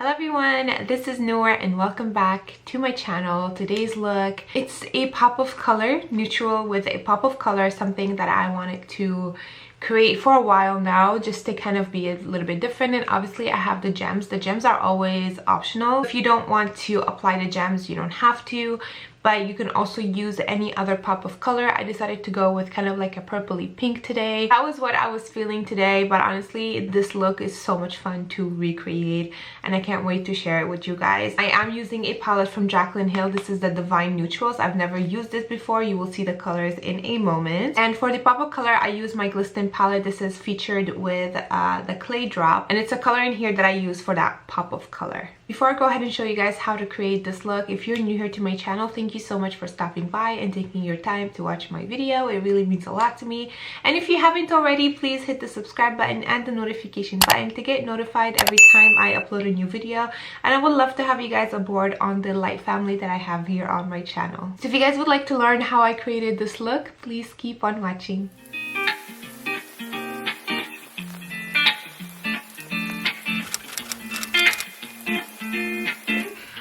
Hello everyone, this is Noor and welcome back to my channel. Today's look, it's a pop of color, neutral with a pop of color, something that I wanted to create for a while now just to kind of be a little bit different. And obviously I have the gems. The gems are always optional. If you don't want to apply the gems, you don't have to, but you can also use any other pop of color. I decided to go with kind of like a purpley pink today. That was what I was feeling today, but honestly this look is so much fun to recreate and I can't wait to share it with you guys. I am using a palette from Jaclyn Hill. This is the Divine Neutrals. I've never used this before. You will see the colors in a moment. And for the pop of color, I use my Glisten palette. This is featured with the Clay Drop, and it's a color in here that I use for that pop of color. Before I go ahead and show you guys how to create this look, if you're new here to my channel, thank you so much for stopping by and taking your time to watch my video. It really means a lot to me. And if you haven't already, please hit the subscribe button and the notification button to get notified every time I upload a new video. And I would love to have you guys aboard on the light family that I have here on my channel. So if you guys would like to learn how I created this look, please keep on watching.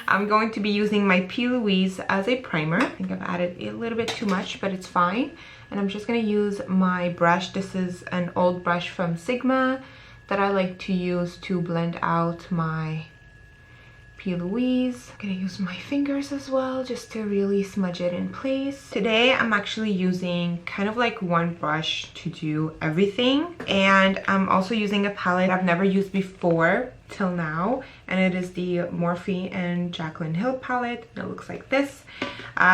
I'm going to be using my P. Louise as a primer. I think I've added a little bit too much, but it's fine. And I'm just going to use my brush. This is an old brush from Sigma that I like to use to blend out my P. Louise. I'm going to use my fingers as well just to really smudge it in place. Today I'm actually using kind of like one brush to do everything. And I'm also using a palette I've never used before till now, and it is the Morphe and Jaclyn Hill palette. It looks like this.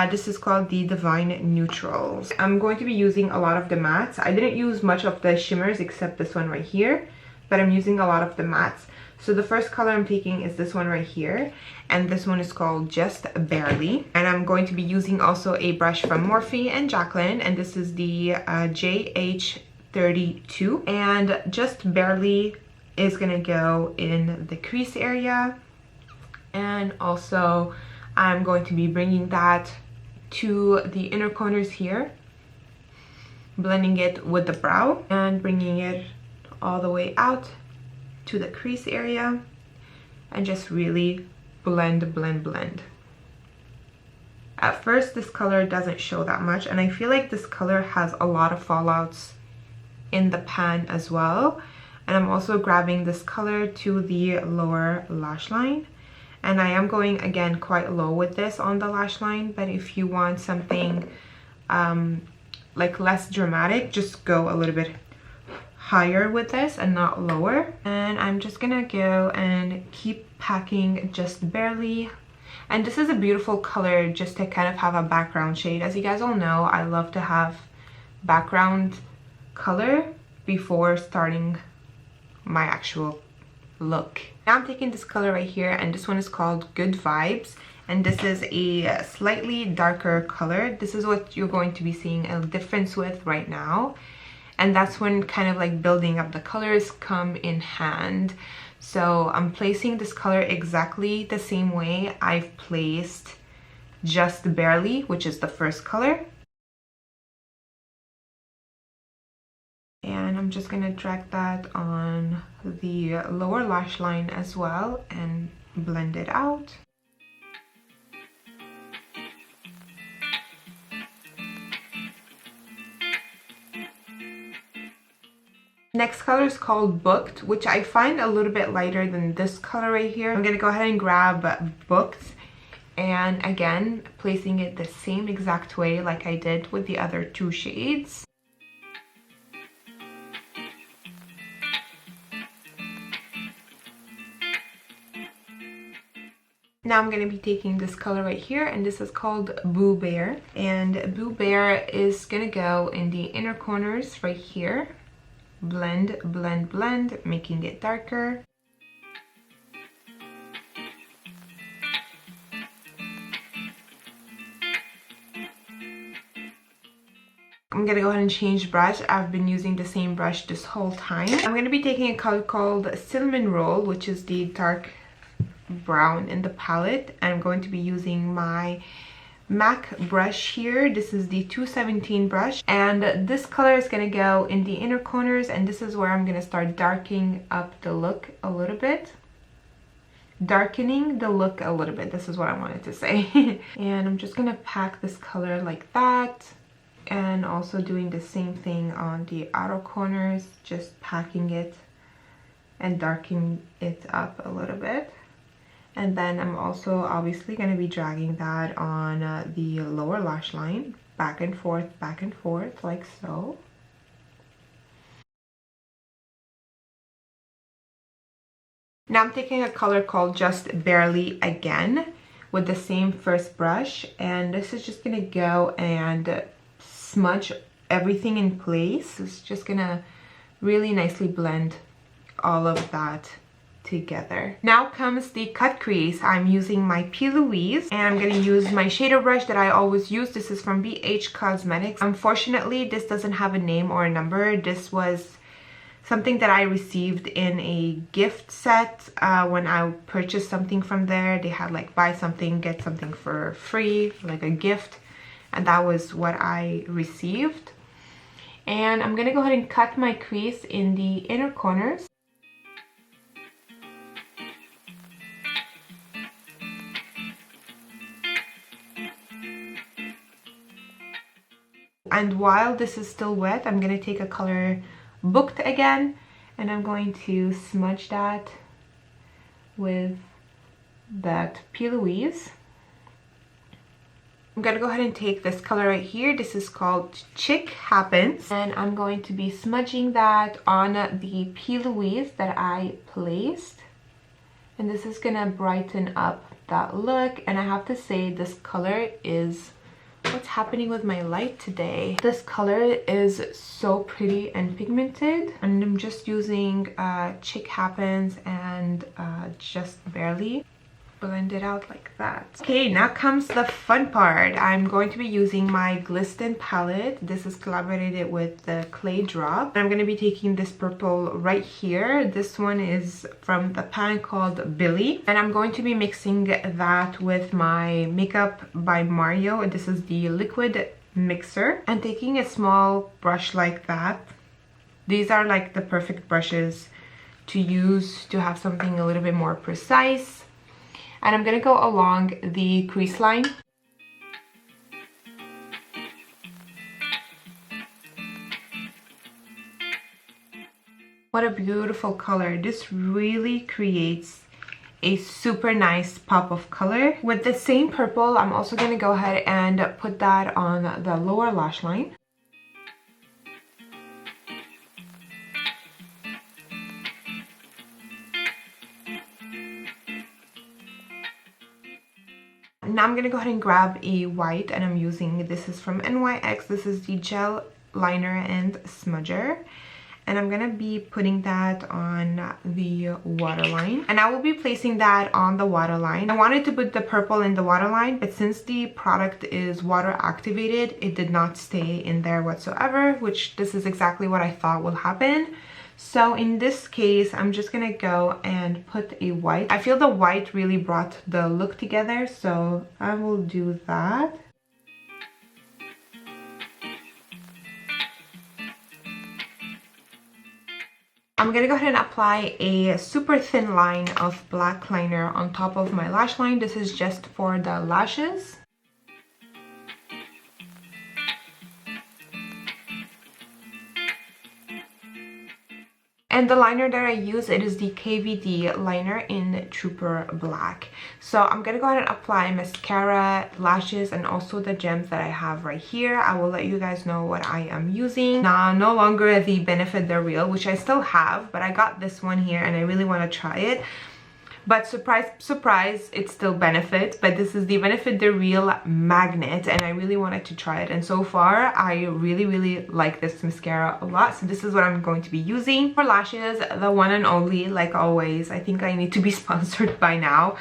This is called the Divine Neutrals. I'm going to be using a lot of the mattes. I didn't use much of the shimmers except this one right here, but I'm using a lot of the mattes. So the first color I'm taking is this one right here, and this one is called Just Barely. And I'm going to be using also a brush from Morphe and Jaclyn, and this is the JH32, and Just Barely is gonna go in the crease area, and also I'm going to be bringing that to the inner corners here, blending it with the brow and bringing it all the way out to the crease area, and just really blend. At first this color doesn't show that much, and I feel like this color has a lot of fallouts in the pan as well. And I'm also grabbing this color to the lower lash line, and I am going again quite low with this on the lash line, but if you want something like less dramatic, just go a little bit higher with this and not lower. And I'm just gonna go and keep packing Just Barely. And this is a beautiful color just to kind of have a background shade. As you guys all know, I love to have background color before starting my actual look. Now I'm taking this color right here, and this one is called Good Vibes, and this is a slightly darker color. This is what you're going to be seeing a difference with right now, and that's when kind of like building up the colors come in hand. So I'm placing this color exactly the same way I've placed Just Barely, which is the first color. And I'm just gonna drag that on the lower lash line as well and blend it out. Next color is called Booked, which I find a little bit lighter than this color right here. I'm gonna go ahead and grab Booked, and again placing it the same exact way like I did with the other two shades. Now I'm going to be taking this color right here, and this is called Boo Bear. And Boo Bear is going to go in the inner corners right here. Blend, making it darker. I'm going to go ahead and change brush. I've been using the same brush this whole time. I'm going to be taking a color called Cinnamon Roll, which is the dark brown in the palette. I'm going to be using my MAC brush here. This is the 217 brush, and this color is going to go in the inner corners, and this is where I'm going to start darkening up the look a little bit. darkening the look a little bit. This is what I wanted to say. And I'm just gonna pack this color like that, and also doing the same thing on the outer corners, just packing it and darkening it up a little bit. And then I'm also obviously going to be dragging that on the lower lash line, back and forth, like so. Now I'm taking a color called Just Barely again with the same first brush, and this is just going to go and smudge everything in place. It's just going to really nicely blend all of that together. Now comes the cut crease. I'm using my P. Louise, and I'm going to use my shader brush that I always use. This is from Beige Cosmetics. Unfortunately, this doesn't have a name or a number. This was something that I received in a gift set when I purchased something from there. They had like buy something, get something for free, like a gift, and that was what I received. And I'm going to go ahead and cut my crease in the inner corners. And while this is still wet, I'm going to take a color Booked again, and I'm going to smudge that with that P. Louise. I'm going to go ahead and take this color right here. This is called Chick Happens, and I'm going to be smudging that on the P. Louise that I placed. And this is going to brighten up that look. And I have to say, this color is... what's happening with my light today? This color is so pretty and pigmented, and I'm just using Chick Happens and Just Barely. Blend it out like that. Okay, now comes the fun part. I'm going to be using my Glisten palette. This is collaborated with the Clay Drop. I'm going to be taking this purple right here. This one is from the pan called Billy. And I'm going to be mixing that with my Makeup by Mario. This is the liquid mixer. And taking a small brush like that. These are like the perfect brushes to use to have something a little bit more precise. And I'm going to go along the crease line. What a beautiful color. This really creates a super nice pop of color. With the same purple, I'm also going to go ahead and put that on the lower lash line. Now I'm gonna go ahead and grab a white, and I'm using, this is from NYX. This is the gel liner and smudger, and I'm gonna be putting that on the waterline, and I will be placing that on the waterline. I wanted to put the purple in the waterline, but since the product is water activated, it did not stay in there whatsoever, which this is exactly what I thought will happen. So in this case, I'm just gonna go and put a white. I feel the white really brought the look together, so I will do that. I'm gonna go ahead and apply a super thin line of black liner on top of my lash line. This is just for the lashes. And the liner that I use, it is the KVD liner in Trooper Black. So I'm gonna go ahead and apply mascara, lashes, and also the gems that I have right here. I will let you guys know what I am using. Now, no longer the Benefit the Real, which I still have, but I got this one here and I really want to try it. But surprise, surprise, it's still Benefit, but this is the Benefit the Real Magnet, and I really wanted to try it. And so far, I really like this mascara a lot. So this is what I'm going to be using. For lashes, the one and only, like always, I think I need to be sponsored by now.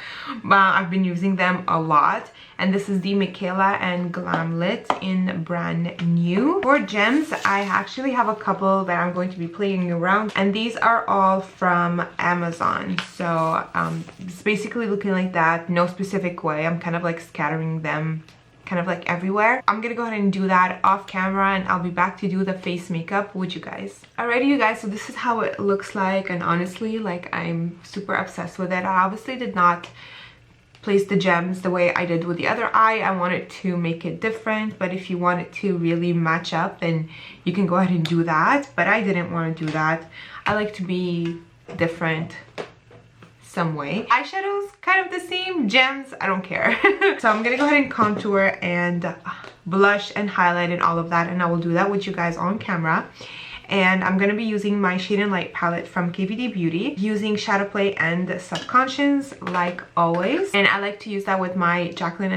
I've been using them a lot. And this is the Michaela and Glamlit in Brand New. For gems, I actually have a couple that I'm going to be playing around, and these are all from Amazon. So it's basically looking like that, no specific way. I'm kind of like scattering them kind of like everywhere. I'm gonna go ahead and do that off camera, and I'll be back to do the face makeup with you guys. Alrighty you guys, so this is how it looks like, and honestly, like, I'm super obsessed with it. I obviously did not place the gems the way I did with the other eye. I wanted to make it different, but if you want it to really match up, then you can go ahead and do that, but I didn't want to do that. I like to be different some way. Eyeshadow's kind of the same, gems, I don't care. So I'm gonna go ahead and contour and blush and highlight and all of that, and I will do that with you guys on camera. And I'm gonna be using my Shade and Light palette from KVD Beauty, using ShadowPlay and Subconscious like always. And I like to use that with my Jaclyn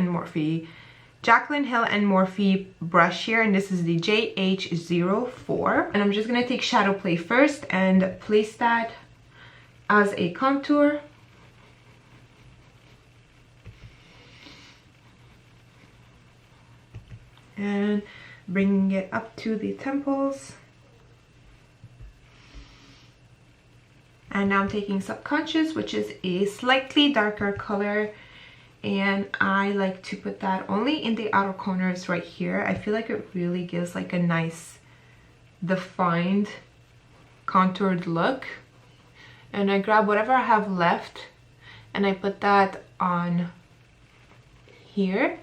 Hill and Morphe brush here, and this is the JH04. And I'm just gonna take ShadowPlay first and place that as a contour. And bringing it up to the temples. And now I'm taking Subconscious, which is a slightly darker color, and I like to put that only in the outer corners right here. I feel like it really gives like a nice defined contoured look. And I grab whatever I have left and I put that on here.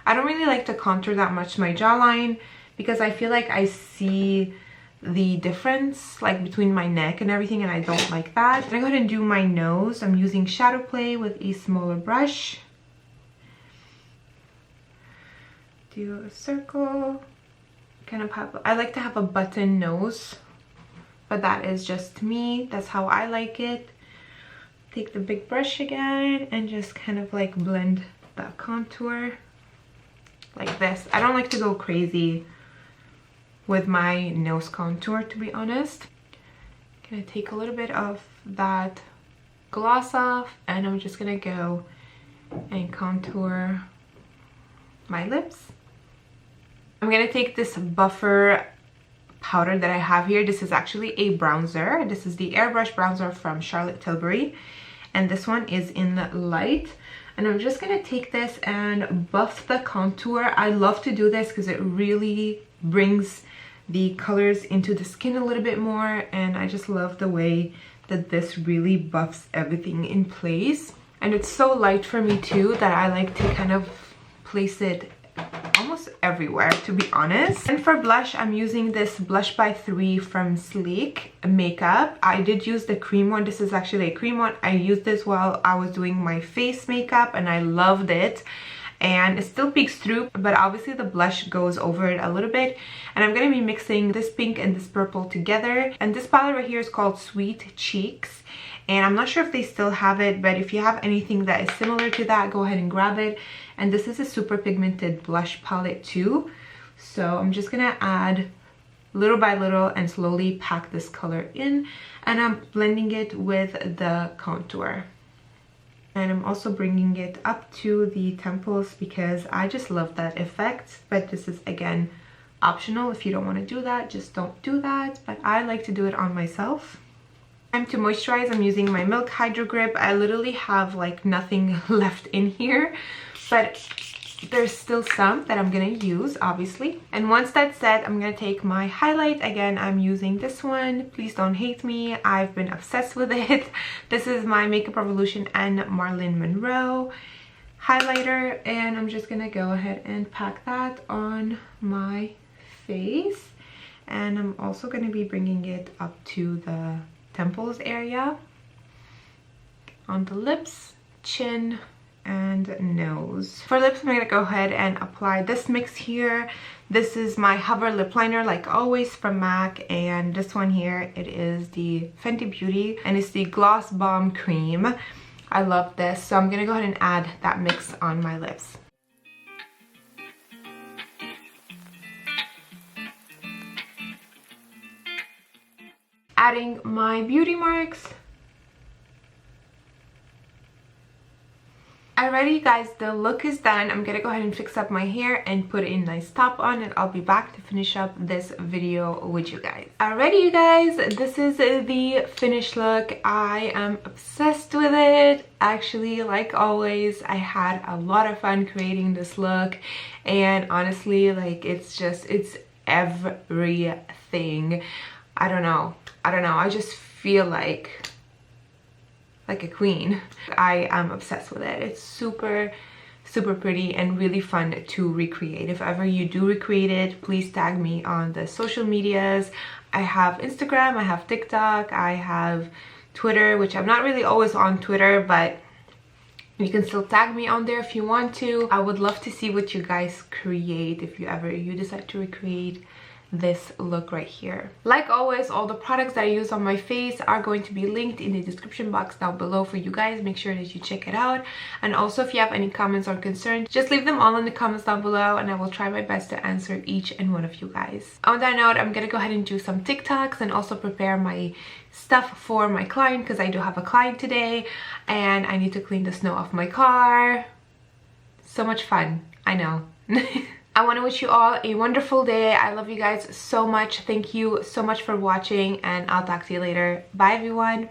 I don't really like to contour that much my jawline because I feel like I see the difference like between my neck and everything, and I don't like that. I'm gonna go ahead and do my nose. I'm using ShadowPlay with a smaller brush. Do a circle. Kind of have, I like to have a button nose, but that is just me. That's how I like it. Take the big brush again and just kind of like blend that contour like this. I don't like to go crazy with my nose contour, to be honest. Gonna take a little bit of that gloss off, and I'm just gonna go and contour my lips. I'm gonna take this buffer powder that I have here. This is actually a bronzer. This is the AirBrush bronzer from Charlotte Tilbury, and this one is in light. And I'm just gonna take this and buff the contour. I love to do this because it really brings the colors into the skin a little bit more, and I just love the way that this really buffs everything in place. And it's so light for me too that I like to kind of place it almost everywhere, to be honest. And for blush, I'm using this Blush by 3 from Sleek Makeup. I did use the cream one. This is actually a cream one. I used this while I was doing my face makeup and I loved it. And it still peeks through, but obviously the blush goes over it a little bit. And I'm going to be mixing this pink and this purple together. And this palette right here is called Sweet Cheeks. And I'm not sure if they still have it, but if you have anything that is similar to that, go ahead and grab it. And this is a super pigmented blush palette too. So I'm just going to add little by little and slowly pack this color in. And I'm blending it with the contour. And I'm also bringing it up to the temples because I just love that effect. But this is, again, optional. If you don't want to do that, just don't do that. But I like to do it on myself. Time to moisturize. I'm using my Milk Hydro Grip. I literally have like nothing left in here, but there's still some that I'm gonna use, obviously. And once that's set, I'm gonna take my highlight. Again, I'm using this one. Please don't hate me. I've been obsessed with it. This is my Makeup Revolution and Marilyn Monroe highlighter, and I'm just gonna go ahead and pack that on my face. And I'm also gonna be bringing it up to the temples area, on the lips, chin, and nose. For lips, I'm gonna go ahead and apply this mix here. This is my Hover Lip Liner, like always, from MAC, and this one here, it is the Fenty Beauty, and it's the Gloss Bomb Cream. I love this, so I'm gonna go ahead and add that mix on my lips. Adding my beauty marks. Alrighty you guys, the look is done. I'm gonna go ahead and fix up my hair and put a nice top on, and I'll be back to finish up this video with you guys. Alrighty you guys, this is the finished look. I am obsessed with it. Actually, like always, I had a lot of fun creating this look, and honestly, like, it's everything. I don't know, I just feel like a queen. I am obsessed with it. It's super pretty and really fun to recreate. If ever you do recreate it, please tag me on the social medias. I have Instagram, I have TikTok, I have Twitter, which I'm not really always on Twitter, but you can still tag me on there if you want to. I would love to see what you guys create if you decide to recreate this look right here. Like always, all the products that I use on my face are going to be linked in the description box down below for you guys. Make sure that you check it out, and also if you have any comments or concerns, just leave them all in the comments down below and I will try my best to answer each and one of you guys. On that note, I'm gonna go ahead and do some TikToks and also prepare my stuff for my client, because I do have a client today and I need to clean the snow off my car. So much fun, I know. I want to wish you all a wonderful day. I love you guys so much. Thank you so much for watching, and I'll talk to you later. Bye everyone.